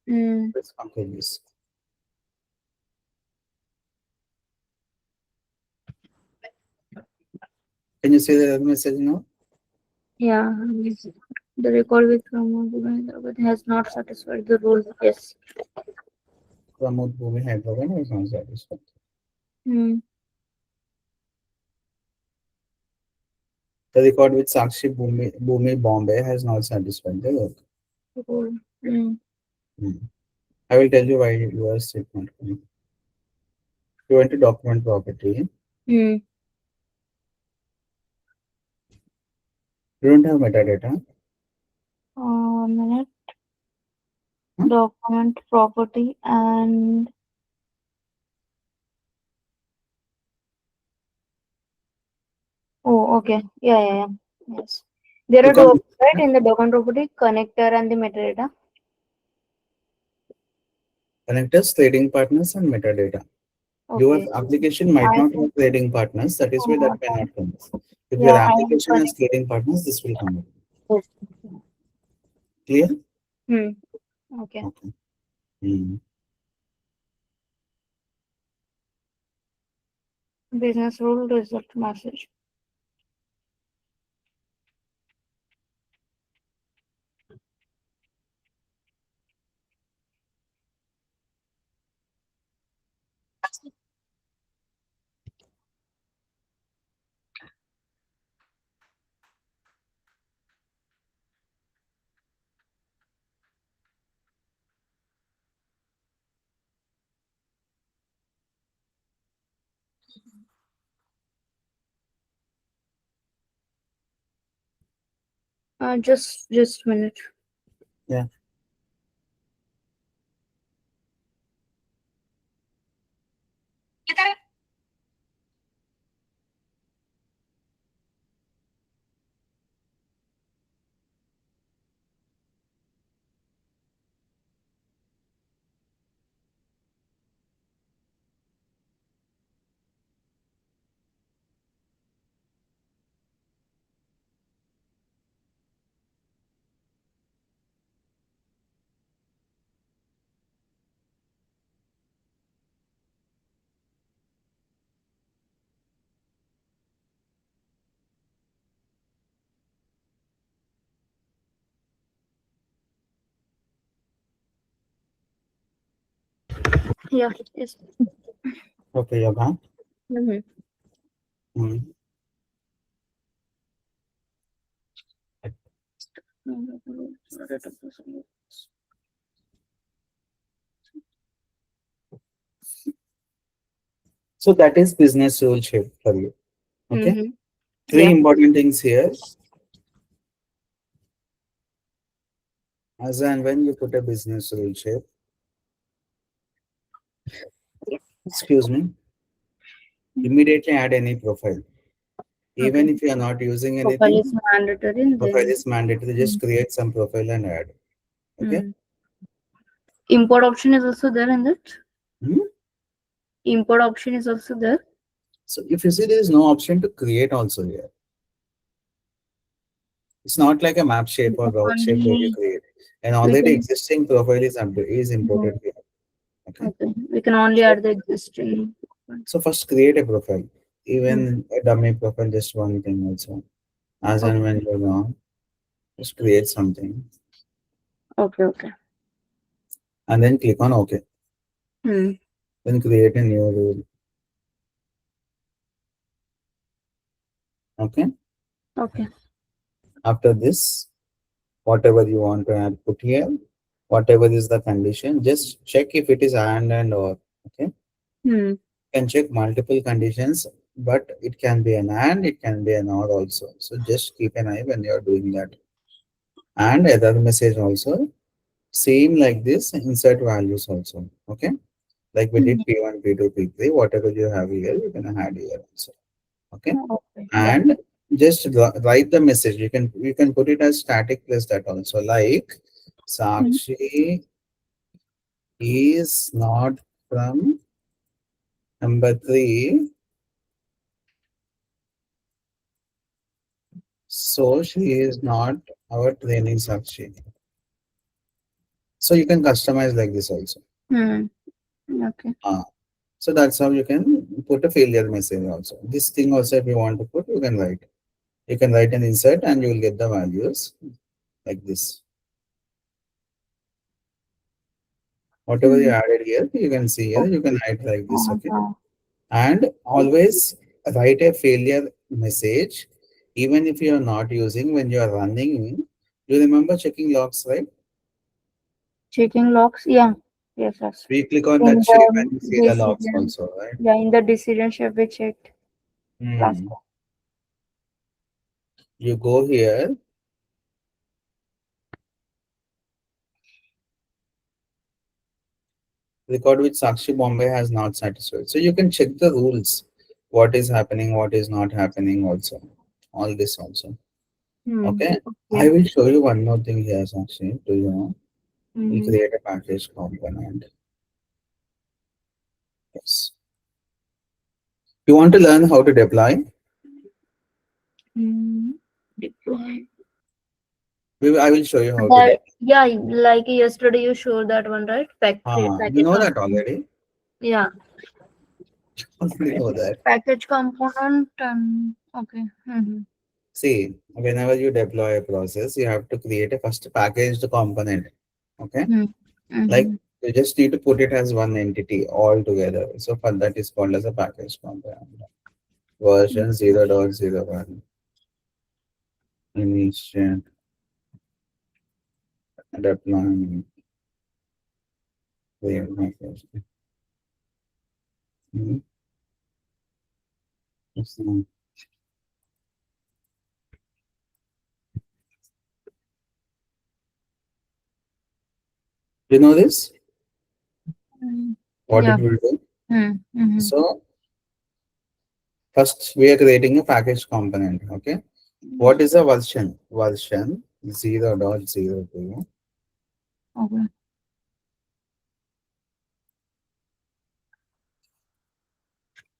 Let's compare this. Can you see the message now? Yeah. The record with Pramod has not satisfied the rule. Yes. Pramod Boomi Hyderabad is not satisfied. Mm. The record with Sakshi Boomi Bombay has not satisfied the work. Rule. Mm. Hmm. I will tell you why you are still not coming. You went to document property. Mm. You don't have metadata. Minute. Huh? Document property and oh, okay. Yeah, yeah, yeah. Yes. There are Click two on options, right? In the document property, connector and the metadata. connectors, trading partners, and metadata. Your Okay. application might I not think have trading partners. That is why that may not come. If your yeah, I am application has connected. trading partners, this will come up. Yes. Clear? Hmm. Okay. Okay. Hmm. Business rule result message. Just a minute. Yeah. Yeah. Yes. Okay, you're back. Mm-hmm. Hmm. So that is business rule shape for you. Okay. Mm-hmm. Three Yeah. important things here. As and when you put a business rule shape, excuse me, immediately add any profile. Okay. Even if you are not using Profile is anything, mandatory. profile Then is mandatory. Just mm. create some profile and add. Okay. Mm. Import option is also there in that. Hmm? Import option is also there. So if you see there is no option to create also here. It's not like a map shape We or can route shape where you only create. An we already can existing profile is no, imported here. Okay. okay. We can only So, add the existing one. so first create a profile. Mm. Even a dummy profile, just one thing also. As and Okay. when you're gone, just create something Okay. Okay. and then click on OK. Mm. Then create a new rule. Okay. Okay. After this, whatever you want to add, put here. Whatever is the condition, just check if it is and or. Okay. Mm. Can check multiple conditions, but it can be an and, it can be an or also. So just keep an eye when you are doing that. And other message also, same like this, insert values also. Okay. Like we Mm. did P1, P2, P3, whatever you have here, you can add here also. Okay. Okay. Yeah. And just write the message. You can put it as static plus that also. Like Mm. Sakshi is not from number 3, so she is not our training Sakshi. So you can customize like this also. Hmm. Okay. Uh, so that's how you can put a failure message also. This thing also, if you want to put, you can write. You can write an insert and you will get the values like this. Whatever you Hmm. added here, you can see here, you can write like this, okay? Yeah. And always write a failure message, even if you are not using when you are running. You remember checking logs, right? Checking logs. Yeah. Yes. Yes. We click on that In shape and you the see the logs decision. also, right? Yeah. In the decision shape we checked last Hmm. You go here, record which Sakshi Bombay has not satisfied. So you can check the rules, what is happening, what is not happening also. All this also. time. Okay. Okay. I will show you one more thing here, Sakshi. Do you know? We'll Mm-hmm. create a package component. Yes. You want to learn how to deploy? Mm, deploy. I will show you how to That deploy. yeah, like yesterday you showed that one, right? You Package know that component. already? Yeah, You know that. package component and okay. Mm-hmm. See, whenever you deploy a process, you have to create a first packaged component. Okay. Like Mm-hmm. you just need to put it as one entity all together. So for that is called as a package component. Version 0.01 initial deployment. Mhm. You know this? Mm-hmm. What Yeah. it will do? Mm-hmm. So first we are creating a package component. Okay. What is a version? Version 0.02. Okay.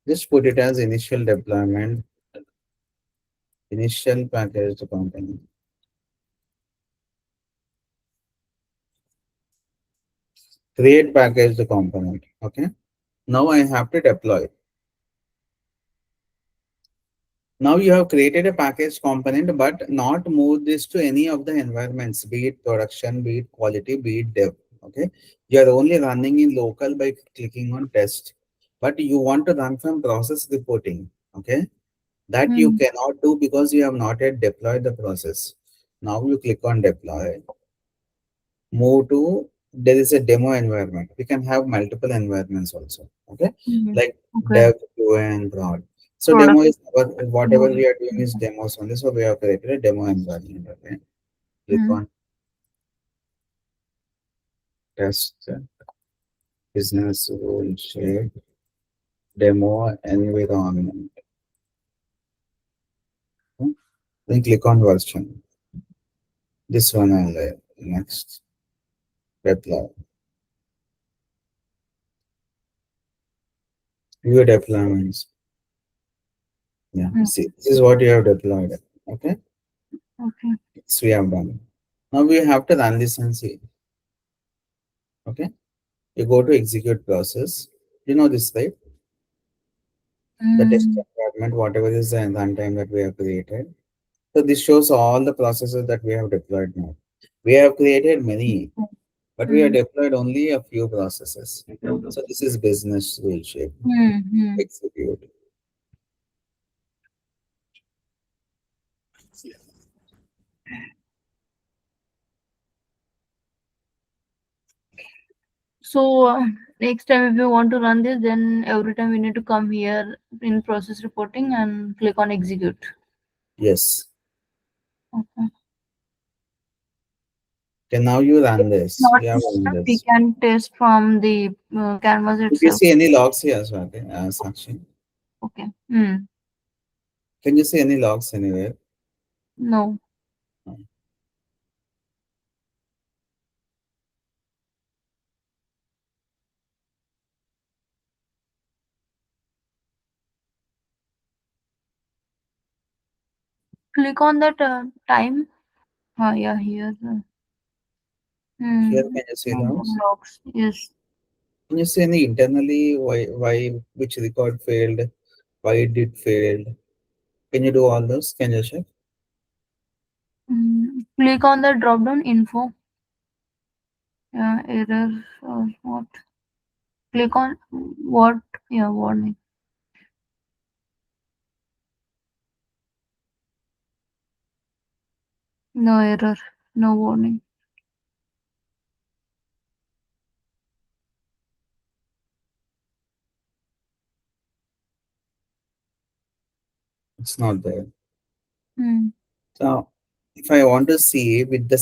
Just put it as initial deployment, initial packaged component. Create packaged component. Okay. Now I have to deploy. Now you have created a package component, but not move this to any of the environments, be it production, be it quality, be it dev. Okay. You are only running in local by clicking on test, but you want to run from process reporting. Okay. That you Mm-hmm. cannot do because you have not yet deployed the process. Now you click on deploy, move to, there is a demo environment. We can have multiple environments also. Okay. Mm-hmm. Like Okay. dev, QA, and prod. So demo Product. is whatever we are doing is demos only. So we have created a demo environment. Okay. Click Mm-hmm. on test business rule shape demo environment. Okay. Then click on version. This one I'll next deploy. View deployments. Yeah. See, this is what you have deployed. Okay. Okay. So we have done. Now we have to run this and see. Okay. You go to execute process. You know this, right? The test Mm-hmm. environment, whatever is the runtime that we have created. So this shows all the processes that we have deployed now. We have created many, but we have deployed only a few processes. So this is business rule shape. Mm-hmm. Execute. So next time if you want to run this, then every time we need to come here in process reporting and click on execute. Yes. Okay. Okay, now you If run it's this. not You have run enough, we this. can test from the canvas Did you itself. see any logs here, Swati? Sakshi? Okay. Mm. Can you see any logs anywhere? No. No. Click on that time. Yeah, here. Here, Hmm. can you see those? Logs. Yes. Can you see any internally why which record failed, why it did failed? Can you do all those? Can you check? Click on the drop down info. Error or what? Click on what? Yeah, warning. No error. No warning. It's not there. Hmm. So if I want to see with the